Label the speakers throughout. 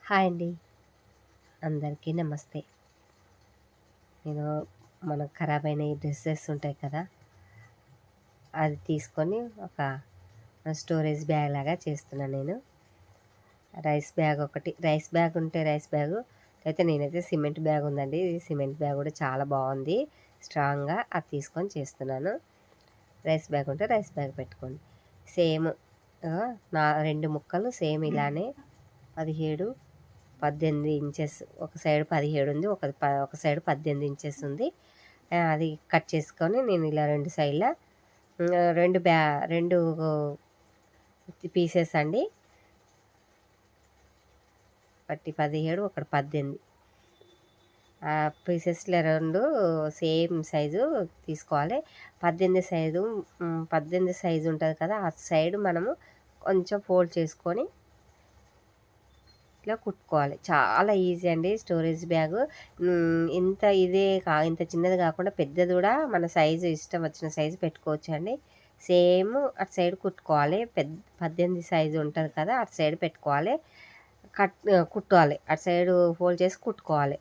Speaker 1: Hi అండి. అందరికీ నమస్తే. నేను మనకు ఖరాబైన ఈ డ్రెస్సెస్ ఉంటాయి కదా! అది తీసుకొని ఒక స్టోరేజ్ బ్యాగ్ లాగా చేస్తున్నా నేను. రైస్ బ్యాగ్ ఉంటే రైస్ బ్యాగు, అయితే నేనైతే సిమెంట్ బ్యాగ్ ఉందండి. ఈ సిమెంట్ బ్యాగ్ కూడా చాలా బాగుంది. స్ట్రాంగ్‌గా అది తీసుకొని చేస్తున్నాను. రైస్ బ్యాగ్ ఉంటే రైస్ బ్యాగ్ పెట్టుకోండి. సేమ్ నా 2 ముక్కలు సేమ్ ఇలానే 17, 18 ఇంచెస్, ఒక సైడ్ 17 ఉంది, ఒక సైడ్ 18 ఇంచెస్ ఉంది. అది కట్ చేసుకొని నేను ఇలా 2 సైడ్ల 2 పీసెస్ అండి. ఒకటి 17, ఒకటి 18 పీసెస్లో 2 సేమ్ సైజు తీసుకోవాలి. 18 సైజు ఉంటుంది కదా, ఆ సైడ్ మనము కొంచెం ఫోల్డ్ చేసుకొని ఇట్లా కుట్టుకోవాలి. చాలా ఈజీ అండి స్టోరేజ్ బ్యాగు. ఇంత చిన్నది కాకుండా పెద్దది కూడా మన సైజు ఇష్టం వచ్చిన సైజు పెట్టుకోవచ్చు అండి. సేమ్ అటు సైడ్ కుట్టుకోవాలి. 18 సైజు ఉంటుంది కదా, అటు సైడ్ పెట్టుకోవాలి. కుట్టాలి. అటు సైడు ఫోల్డ్ చేసి కుట్టుకోవాలి.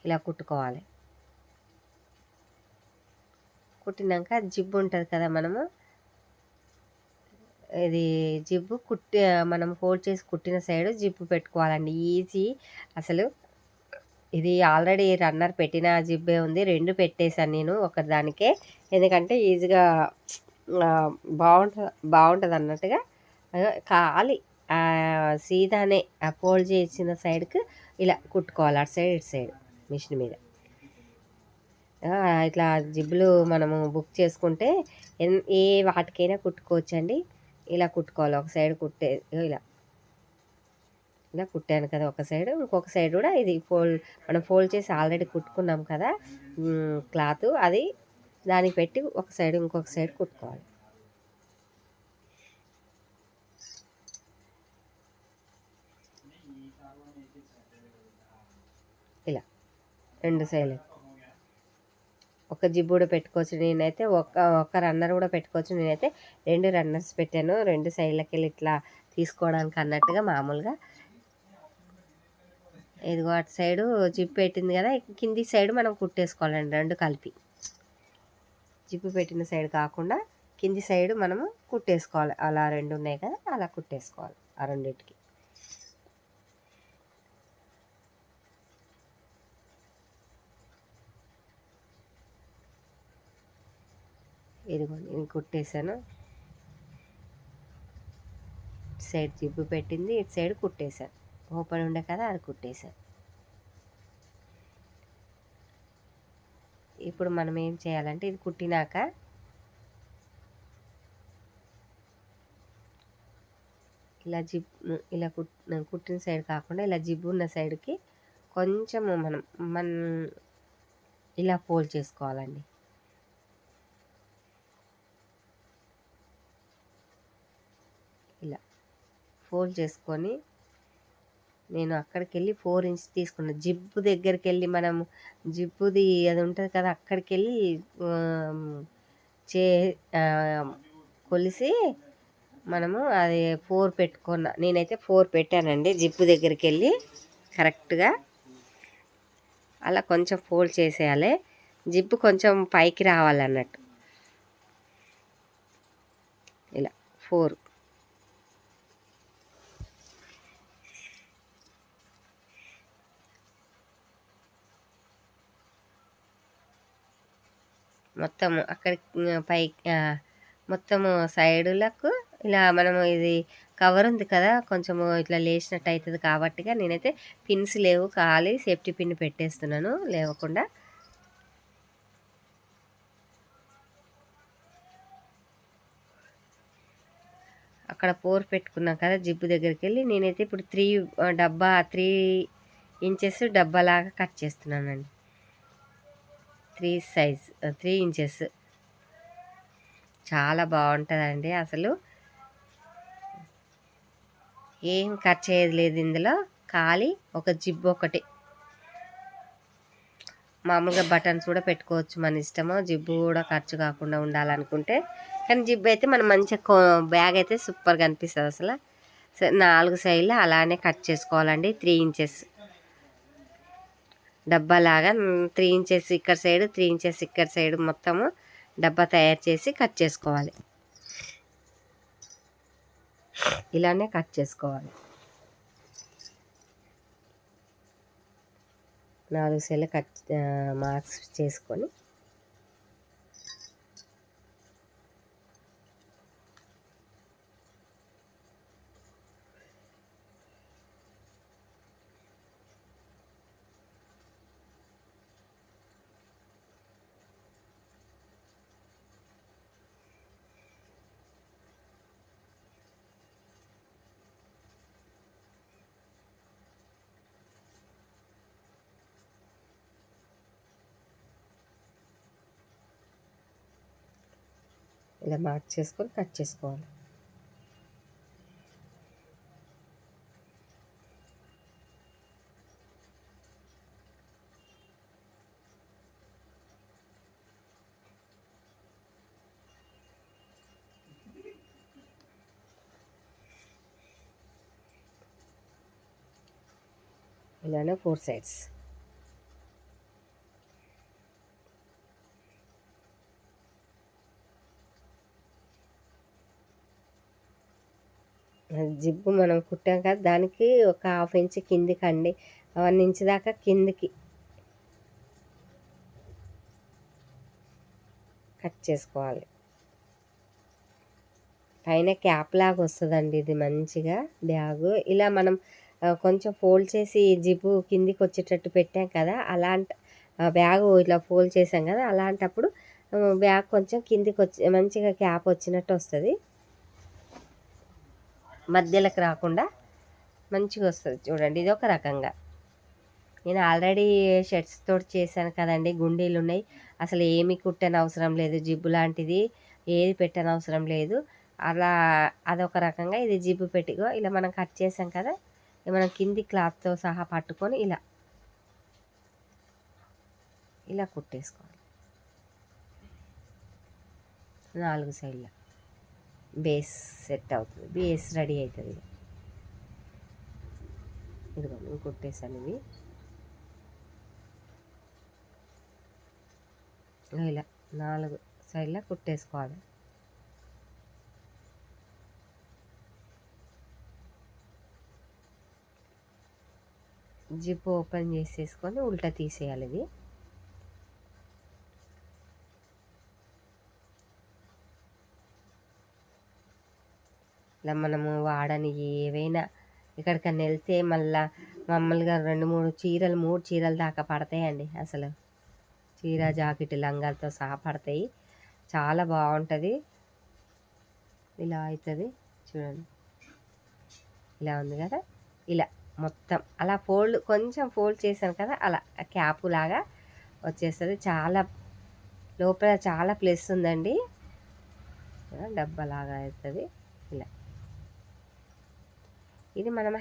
Speaker 1: ఇలా కుట్టుకోవాలి. కుట్టినాక జిబ్బు ఉంటుంది కదా, ఇది జిబ్బు మనం ఫోల్డ్ చేసి కుట్టిన సైడు జిబ్బు పెట్టుకోవాలండి. ఈజీ అసలు. ఇది ఆల్రెడీ రన్నర్ పెట్టిన జిబ్బే ఉంది. 2 పెట్టేశాను నేను ఒకదానికే, ఎందుకంటే ఈజీగా బాగుంటుంది అన్నట్టుగా. ఖాళీ సీదానే ఫోల్డ్ చేసిన సైడ్కి ఇలా కుట్టుకోవాలి, అటు సైడ్ ఇటు సైడ్ మిషన్ మీద. ఇట్లా జిబ్బులు మనము బుక్ చేసుకుంటే ఏ వాటికైనా కుట్టుకోవచ్చండి. ఇలా కుట్టుకోవాలి. ఒక సైడ్ ఇలా కుట్టాను కదా ఒక సైడ్, ఇంకొక సైడ్ కూడా ఇది మనం ఫోల్డ్ చేసి ఆల్రెడీ కుట్టుకున్నాం కదా క్లాత్, అది దానికి పెట్టి ఒక సైడ్ ఇంకొక సైడ్ కుట్టుకోవాలి. ఇలా 2 సైడ్లు ఒక జిబ్బు కూడా పెట్టుకోవచ్చు. నేనైతే ఒక రన్నర్ కూడా పెట్టుకోవచ్చు. నేనైతే 2 రన్నర్స్ పెట్టాను, 2 సైడ్లకి వెళ్ళి ఇట్లా తీసుకోవడానికి అన్నట్టుగా. మామూలుగా ఇదిగో అటు సైడు జిప్పు పెట్టింది కదా, కింది సైడ్ మనం కుట్టేసుకోవాలండి 2 కలిపి. జిప్పు పెట్టిన సైడ్ కాకుండా కింది సైడ్ మనము కుట్టేసుకోవాలి. అలా 2 ఉన్నాయి కదా, అలా కుట్టేసుకోవాలి ఆ రెండింటికి. ఇదిగోండి నేను కుట్టేశాను. సైడ్ జిప్పు పెట్టింది, ఇటు సైడ్ కుట్టేశాను. ఓపెన్ ఉండే కదా, అది కుట్టేశాను. ఇప్పుడు మనం ఏం చేయాలంటే, ఇది కుట్టినాక ఇలా కుట్టిన సైడ్ కాకుండా ఇలా జిబ్బు ఉన్న సైడ్కి కొంచెం మనం ఇలా ఫోల్డ్ చేసుకోవాలండి. ఇలా ఫోల్డ్ చేసుకొని నేను అక్కడికి వెళ్ళి 4 ఇంచ్ తీసుకున్నా. జిబ్బు దగ్గరికి వెళ్ళి మనము జిబ్బుది అది ఉంటుంది కదా, అక్కడికి వెళ్ళి కొలిసి మనము అది 4 పెట్టుకున్నా. నేనైతే 4 పెట్టానండి జిబ్బు దగ్గరికి వెళ్ళి కరెక్ట్గా. అలా కొంచెం ఫోల్డ్ చేసేయాలి. జిబ్బు కొంచెం పైకి రావాలన్నట్టు. ఇలా 4 మొత్తం అక్కడికి మొత్తము సైడులకు ఇలా మనము ఇది కవర్ ఉంది కదా, కొంచెము ఇట్లా లేచినట్టు అవుతుంది కాబట్టిగా నేనైతే పిన్స్ లేవు, ఖాళీ సేఫ్టీ పిన్ పెట్టేస్తున్నాను లేవకుండా. అక్కడ 4 పెట్టుకున్నాం కదా జిబ్బు దగ్గరికి వెళ్ళి, నేనైతే ఇప్పుడు 3 ఇంచెస్ డబ్బాలాగా కట్ చేస్తున్నానండి. 3 ఇంచెస్ చాలా బాగుంటుందండి అసలు. ఏం కట్ చేయలేదు లేదు ఇందులో, ఖాళీ ఒక జిబ్బు ఒకటి. మామూలుగా బటన్స్ కూడా పెట్టుకోవచ్చు, మన ఇష్టము. జిబ్బు కూడా ఖర్చు కాకుండా ఉండాలనుకుంటే. కానీ జిబ్బు అయితే మనం మంచిగా బ్యాగ్ అయితే సూపర్గా అనిపిస్తుంది అసలు. 4 సైడ్లు అలానే కట్ చేసుకోవాలండి. 3 ఇంచెస్ డబ్బాలాగా 3 ఇంచెస్ ఇక్కడ సైడ్ 3 ఇంచెస్ ఇక్కడ సైడ్ మొత్తము డబ్బా తయారు చేసి కట్ చేసుకోవాలి. ఇలానే కట్ చేసుకోవాలి. 4 సైడ్లు మార్క్స్ చేసుకొని ఇలా మార్క్ చేసుకొని కట్ చేసుకోవాలి. ఇలానే 4 సైడ్స్. జిబ్బు మనం కుట్టాం కదా, దానికి ఒక 1/2 ఇంచ్ కిందికి అండి, 1 ఇంచ్ దాకా కిందికి కట్ చేసుకోవాలి. పైన క్యాప్ లాగా వస్తుందండి ఇది మంచిగా బ్యాగు. ఇలా మనం కొంచెం ఫోల్డ్ చేసి జిబ్బు కిందికి వచ్చేటట్టు పెట్టాం కదా, బ్యాగు ఇట్లా ఫోల్డ్ చేసాం కదా, అలాంటప్పుడు బ్యాగ్ కొంచెం కిందికి వచ్చి మంచిగా క్యాప్ వచ్చినట్టు వస్తుంది. మధ్యలోకి రాకుండా మంచిగా వస్తుంది చూడండి. ఇది ఒక రకంగా. నేను ఆల్రెడీ షర్ట్స్ తోటి చేశాను కదండి, గుండీలు ఉన్నాయి, అసలు ఏమి కుట్టని అవసరం లేదు, జిబ్బు లాంటిది ఏది పెట్టని అవసరం లేదు. అలా అదొక రకంగా. ఇది జిబ్బు పెట్టిగో ఇలా మనం కట్ చేసాం కదా, మనం కింది క్లాత్తో సహా పట్టుకొని ఇలా కుట్టేసుకోవాలి 4 సైడ్ల. బేస్ సెట్ అవుతుంది, బేస్ రెడీ అవుతుంది. ఇదిగో నేను కుట్టేసాను. ఇవి ఇలా 4 సైడ్ల కుట్టేసుకోవాలి. జిప్ ఓపెన్ చేసేసుకొని ఉల్టా తీసేయాలి. ఇది ఇలా మనము వాడని ఏవైనా ఎక్కడికన్నా వెళ్తే మళ్ళీ మామూలుగా 2-3 చీరలు దాకా పడతాయండి. అసలు చీర జాకెట్ లంగాలతో సహా పడతాయి. చాలా బాగుంటుంది. ఇలా అవుతుంది చూడండి. ఇలా ఉంది కదా, ఇలా మొత్తం అలా కొంచెం ఫోల్డ్ చేశాను కదా, అలా క్యాప్ లాగా వచ్చేస్తుంది. లోపల చాలా ప్లేస్ ఉందండి, డబ్బాలాగా అవుతుంది. ఇలా ఇది మనం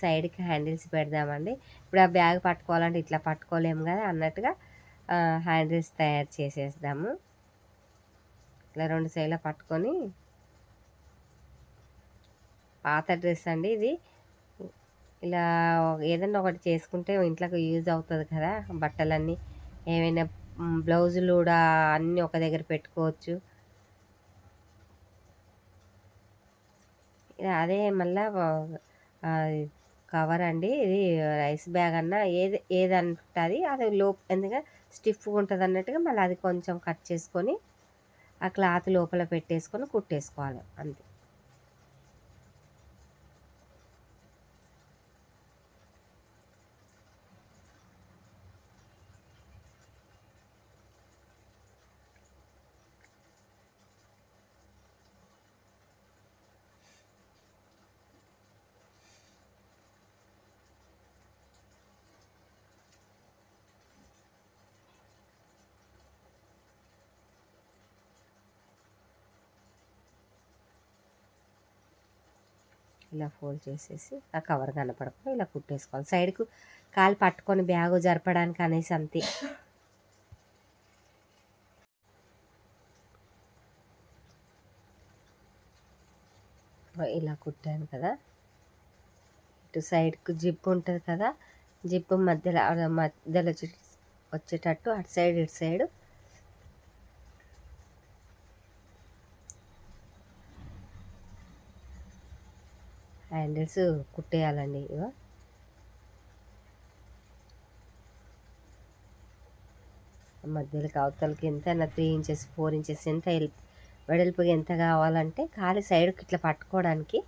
Speaker 1: సైడ్కి హ్యాండిల్స్ పెడదామండి. ఇప్పుడు ఆ బ్యాగ్ పట్టుకోవాలంటే ఇట్లా పట్టుకోలేము కదా అన్నట్టుగా హ్యాండిల్స్ తయారు చేసేద్దాము. ఇలా 2 సైడ్ల పట్టుకొని, పాత డ్రెస్ అండి ఇది. ఇలా ఏదన్నా ఒకటి చేసుకుంటే ఇంట్లోకి యూజ్ అవుతుంది కదా, బట్టలన్నీ ఏమైనా బ్లౌజులు కూడా అన్నీ ఒక దగ్గర పెట్టుకోవచ్చు. అదే మళ్ళీ కవర్ అండి, ఇది రైస్ బ్యాగ్ అన్నా ఏదంటుంది అది ఎందుకంటే స్టిఫ్గా ఉంటుంది అన్నట్టుగా, మళ్ళీ అది కొంచెం కట్ చేసుకొని ఆ క్లాత్ లోపల పెట్టేసుకొని కుట్టేసుకోవాలి అంతే. ఇలా ఫోల్డ్ చేసేసి ఆ కవర్ కనపడకుండా ఇలా కుట్టేసుకోవాలి. సైడ్కు కాలు పట్టుకొని బ్యాగు జరపడానికి అనేసి అంతే. ఇలా కుట్టాను కదా, ఇటు సైడ్కు జిప్ ఉంటుంది కదా, జిప్ మధ్యలో వచ్చేటట్టు అటు సైడ్ ఇటు సైడ్ హ్యాండిల్స్ కుట్టేయాలండి. ఇగో మధ్యలోకి అవతలకి ఎంత 3 ఇంచెస్ 4 ఇంచెస్ ఎంత వెడల్పుగా ఎంత కావాలంటే ఖాళీ సైడ్కి ఇట్లా పట్టుకోవడానికి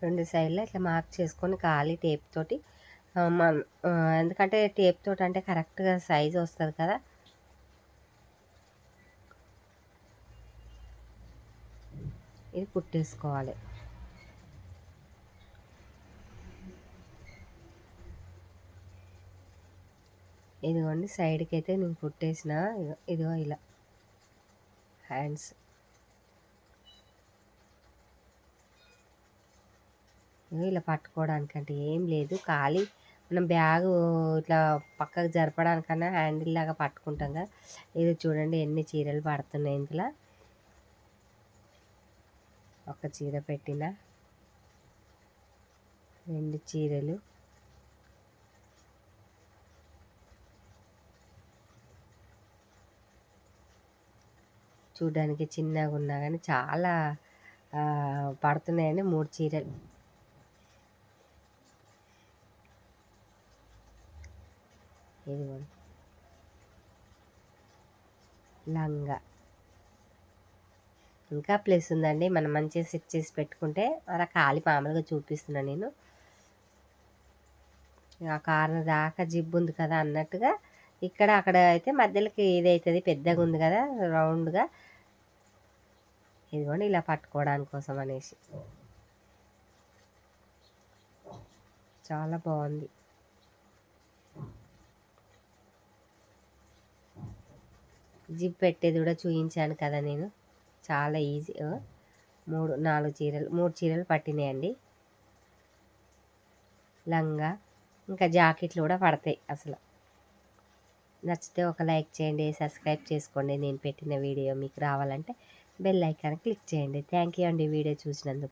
Speaker 1: 2 సైడ్లో ఇట్లా మార్క్ చేసుకొని ఖాళీ టేప్ తోటి ఎందుకంటే టేప్ తోటి అంటే కరెక్ట్గా సైజ్ వస్తుంది కదా. ఇది కుట్టేసుకోవాలి. ఇదిగోండి సైడ్కి అయితే నేను కుట్టేసిన. ఇదిగో ఇలా హ్యాండ్స్ ఇలా పట్టుకోవడానికి అంటే ఏం లేదు, ఖాళీ మనం బ్యాగు ఇట్లా పక్కకు జరపడానికన్నా హ్యాండిల్ లాగా పట్టుకుంటాం కదా. ఇది చూడండి ఎన్ని చీరలు పడుతున్నాయి ఇందులో. ఒక చీర పెట్టిన, 2 చీరలు, చూడడానికి చిన్నగా ఉన్నా కానీ చాలా పడుతున్నాయండి. 3 చీరలు. ఇదిగోండి లంగా. ఇంకా ప్లేస్ ఉందండి, మనం మంచిగా సెట్ చేసి పెట్టుకుంటే. అలా ఖాళీ మామూలుగా చూపిస్తున్నాను నేను. ఆ కార్నర్ దాకా జిబ్ ఉంది కదా అన్నట్టుగా ఇక్కడ అక్కడ అయితే మధ్యలోకి ఇది అవుతుంది, పెద్దగా ఉంది కదా రౌండ్గా. ఇదిగోండి ఇలా పట్టుకోవడానికి కోసం అనేసి చాలా బాగుంది. జిప్ పెట్టేది కూడా చూపించాను కదా నేను, చాలా ఈజీ. 3 చీరలు పట్టినాయండి. లంగా ఇంకా జాకెట్లు కూడా పడతాయి. అసలు నచ్చితే ఒక లైక్ చేయండి, సబ్స్క్రైబ్ చేసుకోండి. నేను పెట్టిన వీడియో మీకు రావాలంటే బెల్ ఐకాన్ క్లిక్ చేయండి. థ్యాంక్ యూ అండి వీడియో చూసినందుకు.